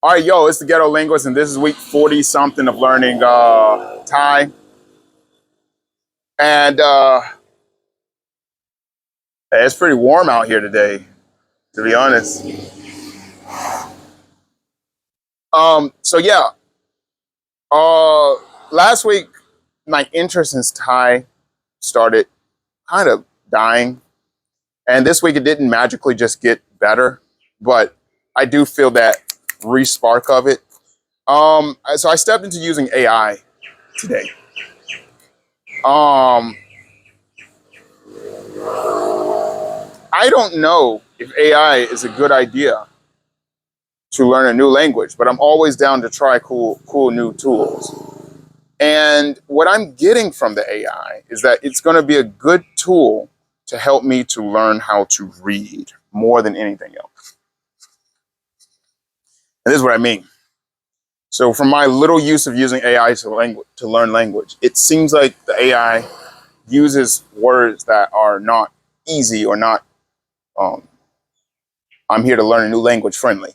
All right, yo, it's the Ghetto Linguist, and this is week 40 something of learning Thai. And it's pretty warm out here today, to be honest. So yeah, last week my interest in Thai started kind of dying, and this week it didn't magically just get better, but I do feel that re-spark of it. So I stepped into using AI today. I don't know if AI is a good idea to learn a new language, but I'm always down to try cool new tools. And what I'm getting from the AI is that it's going to be a good tool to help me to learn how to read more than anything else. And this is what I mean. So from my little use of using AI to learn language, it seems like the AI uses words that are not easy or not I'm here to learn a new language friendly.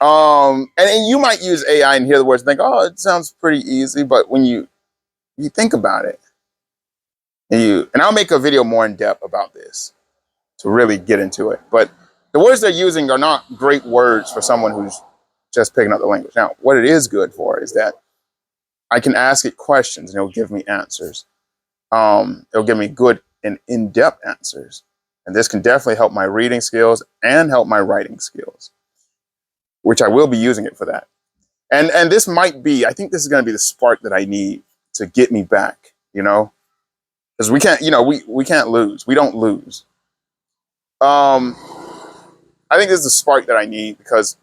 And you might use AI and hear the words and think, oh, it sounds pretty easy. But when you think about it, and I'll make a video more in depth about this to really get into it. But the words they're using are not great words for someone who's just picking up the language. Now, what it is good for is that I can ask it questions and it'll give me answers. It'll give me good and in-depth answers. And this can definitely help my reading skills and help my writing skills, which I will be using it for that. And this might be, I think this is going to be the spark that I need to get me back, because we can't, we can't lose. We don't lose. I think this is the spark that I need because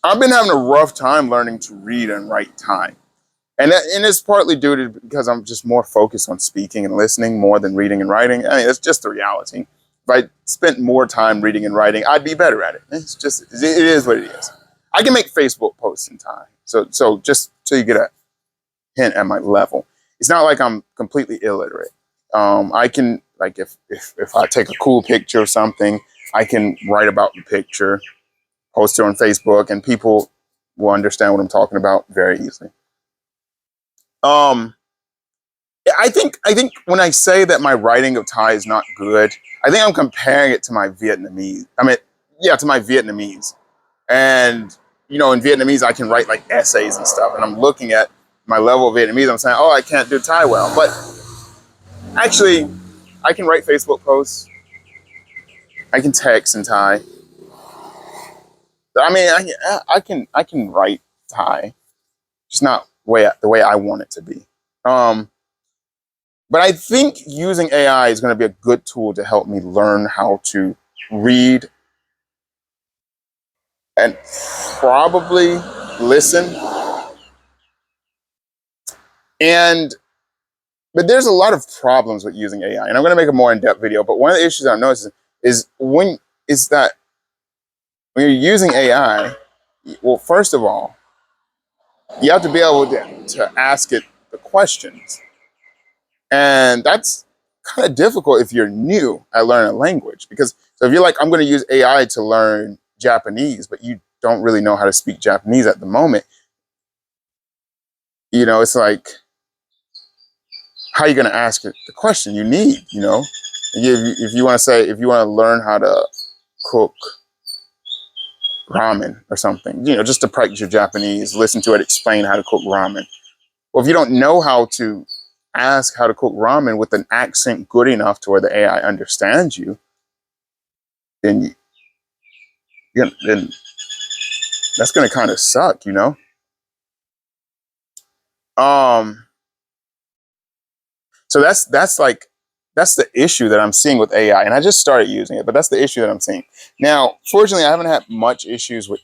I've been having a rough time learning to read and write Thai. And it's partly due to because I'm just more focused on speaking and listening more than reading and writing. I mean, it's just the reality. If I spent more time reading and writing, I'd be better at it. It is what it is. I can make Facebook posts in Thai. So just so you get a hint at my level. It's not like I'm completely illiterate. I can, like, if I take a cool picture of something, I can write about the picture, post it on Facebook, and people will understand what I'm talking about very easily. I think when I say that my writing of Thai is not good, I think I'm comparing it to my Vietnamese. To my Vietnamese. And, in Vietnamese, I can write like essays and stuff. And I'm looking at my level of Vietnamese. I'm saying, oh, I can't do Thai well. But actually, I can write Facebook posts. I can text in Thai. I can write Thai. Just not the way I want it to be. But I think using AI is going to be a good tool to help me learn how to read and probably listen. But there's a lot of problems with using AI, and I'm going to make a more in-depth video. But one of the issues I've noticed is that when you're using AI, well, first of all, you have to be able to ask it the questions. And that's kind of difficult if you're new at learning a language. Because so if you're like, I'm going to use AI to learn Japanese, but you don't really know how to speak Japanese at the moment, it's like, how are you going to ask it the question you need, If you want to learn how to cook ramen or something, just to practice your Japanese, listen to it explain how to cook ramen. Well, if you don't know how to ask how to cook ramen with an accent good enough to where the AI understands you, then that's going to kind of suck, So that's the issue that I'm seeing with AI, and I just started using it, but that's the issue that I'm seeing. Now, fortunately, I haven't had much issues with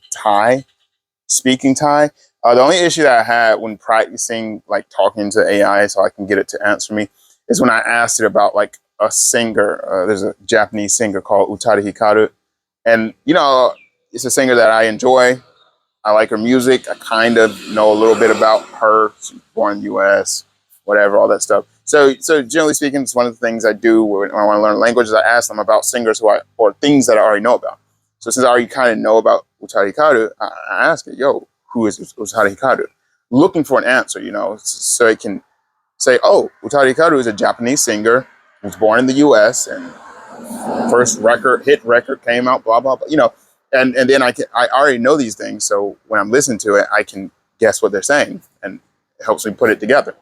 speaking Thai. The only issue that I had when practicing, like talking to AI so I can get it to answer me, is when I asked it about like a singer. There's a Japanese singer called Utada Hikaru. And, it's a singer that I enjoy. I like her music. I kind of know a little bit about her. She's born in the US, whatever, all that stuff. So generally speaking, it's one of the things I do when I want to learn languages. I ask them about singers or things that I already know about. So since I already kind of know about Utari Hikaru, I ask it, yo, who is Utari Hikaru? Looking for an answer, you know, so it can say, oh, Utari Hikaru is a Japanese singer who was born in the U.S. and first hit record came out, blah, blah, blah, you know, and then I already know these things. So when I'm listening to it, I can guess what they're saying, and it helps me put it together.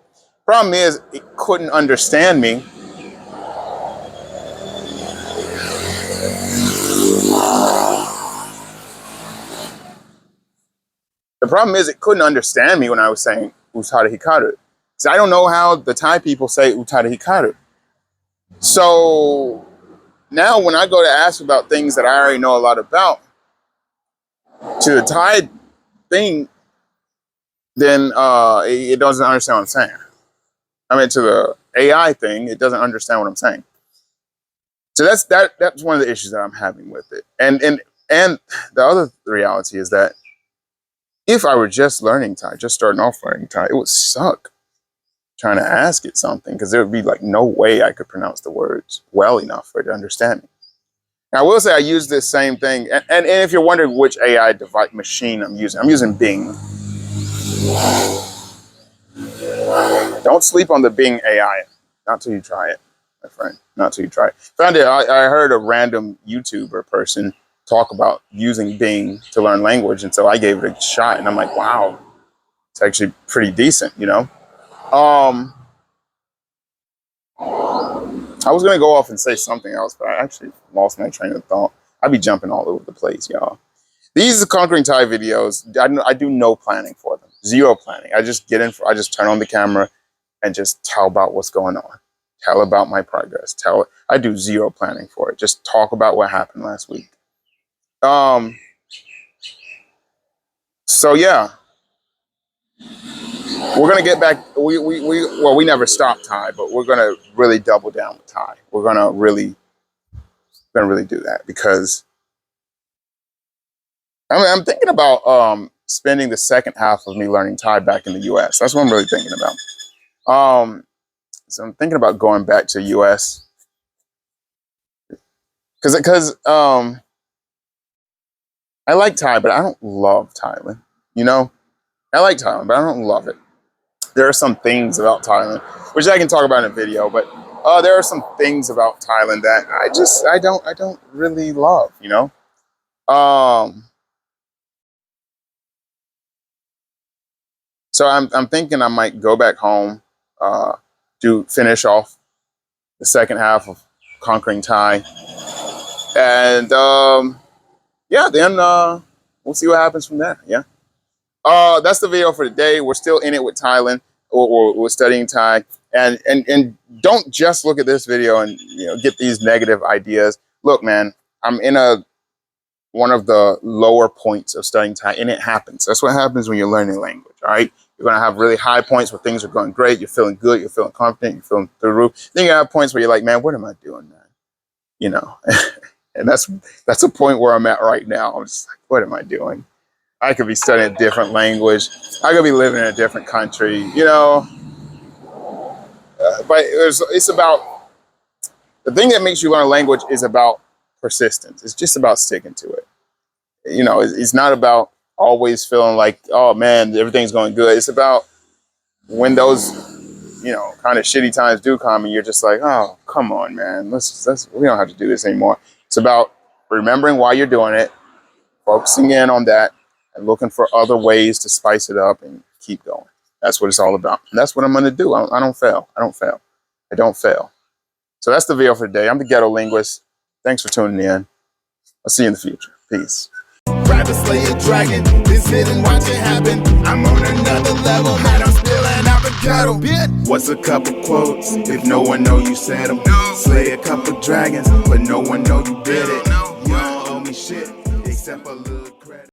Problem is, it couldn't understand me. The problem is, it couldn't understand me when I was saying Utari Hikaru. So I don't know how the Thai people say Utari Hikaru. So now when I go to ask about things that I already know a lot about, to the Thai thing, then it doesn't understand what I'm saying. I mean, to the AI thing, it doesn't understand what I'm saying. So that's one of the issues that I'm having with it. And the other reality is that if I were just learning Thai, just starting off learning Thai, it would suck trying to ask it something, because there would be like no way I could pronounce the words well enough for it to understand me. Now, I will say I use this same thing. And if you're wondering which AI device machine I'm using Bing. Don't sleep on the Bing AI. Not till you try it, my friend. Not till you try it. Found it. I heard a random YouTuber person talk about using Bing to learn language, and so I gave it a shot, and I'm like, wow, it's actually pretty decent, you know. I was gonna go off and say something else, but I actually lost my train of thought. I be jumping all over the place, y'all. These Conquering Thai videos, I do no planning for them. Zero planning. I just I just turn on the camera and just tell about what's going on. Tell about my progress. I do zero planning for it. Just talk about what happened last week. So yeah, we're gonna get back. We never stopped Thai, but we're gonna really double down with Thai. We're gonna really do that, because I'm thinking about spending the second half of me learning Thai back in the U.S. That's what I'm really thinking about. So I'm thinking about going back to the U.S. because I like Thai, but I don't love Thailand. You know, I like Thailand, but I don't love it. There are some things about Thailand, which I can talk about in a video, but there are some things about Thailand that I don't really love, you know? So I'm thinking I might go back home, to finish off the second half of Conquering Thai. And yeah, then we'll see what happens from there. Yeah. That's the video for today. We're still in it with Thailand, or we're studying Thai. And don't just look at this video and get these negative ideas. Look, man, I'm in one of the lower points of studying Thai, and it happens. That's what happens when you're learning language. All right, you're gonna have really high points where things are going great. You're feeling good. You're feeling confident. You're feeling through the roof. Then you have points where you're like, man, what am I doing, man? You know, and that's a point where I'm at right now. I'm just like, what am I doing? I could be studying a different language. I could be living in a different country, you know. But it's about, the thing that makes you learn a language is about persistence. It's just about sticking to it. You know, it's not about always feeling like, oh man, everything's going good. It's about when those, kind of shitty times do come and you're just like, oh, come on, man. We don't have to do this anymore. It's about remembering why you're doing it, focusing in on that, and looking for other ways to spice it up and keep going. That's what it's all about. And that's what I'm going to do. I don't fail. I don't fail. So that's the video for today. I'm the Ghetto Linguist. Thanks for tuning in. I'll see you in the future. Peace. Grab a slay a dragon, then sit and watch it happen. I'm on another level, man, I'm spilling out the ghetto. What's a couple quotes, if no one know you said them? Slay a couple dragons, but no one know you did it. You don't owe me shit, except a little